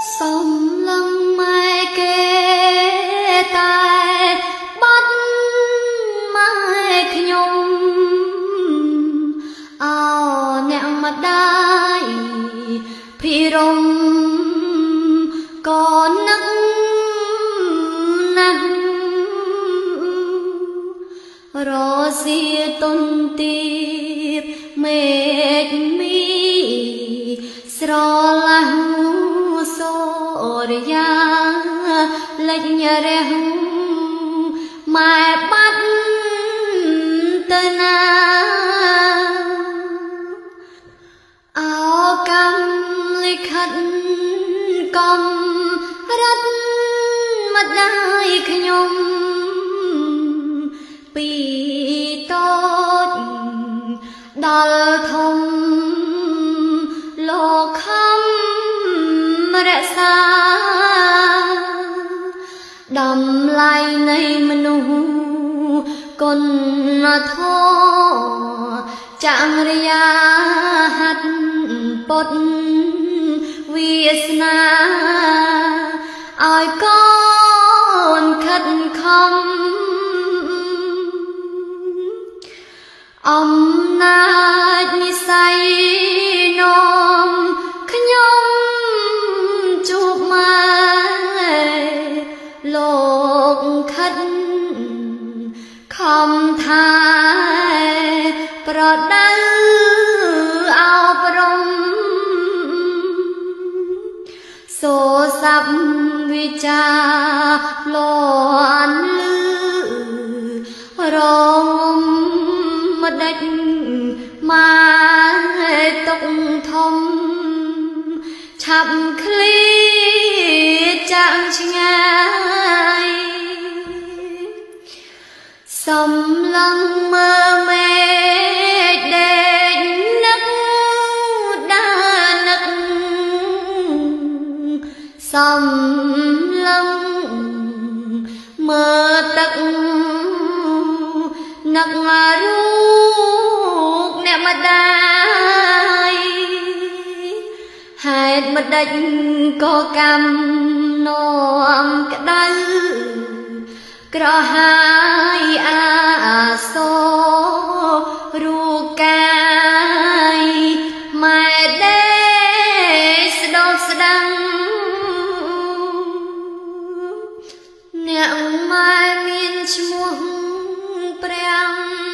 សូមលឹងម៉ែគេតែបាត់ម៉ែខ្ញុំអោអ្នកម្ដាយភិរមក៏នឹកណាស់រសៀទុនទីបមេឃមីស្រឡាស់សូរយាលេចរះម៉ែបាត់ទៅណាអោកម្មលិខិតកំរិតម្ដាយខ្ញុំពីតូចដល់ធំលោកខំរក្សាតម្លៃនៃមនុស្សគុណធម៌ចង្រិយាហត្ថពុតវាសនាឲ្យកូនខិតខំអំណាចនិស័យនាំខ្ញុំជួបម៉ែលោកខិតខំថែប្រដៅអប់រំសូរស័ព្ទវិចាលាន់លឺរងម្ដេចម៉ែទុកធំឆាប់ឃ្លាចាក់ឆ្ងាយសំឡឹងមើលមេឃដេកនឹកដើរនឹកសំឡឹងមើលទឹកនឹករូបអ្នកម្ដាយហេតុម្ដេចក៏កម្មនាំក្ដៅក្រហាយអាសូររូបកាយម៉ែដេស្ដោស្ដាំអ្នកម៉ែមានឈ្មោះព្រះ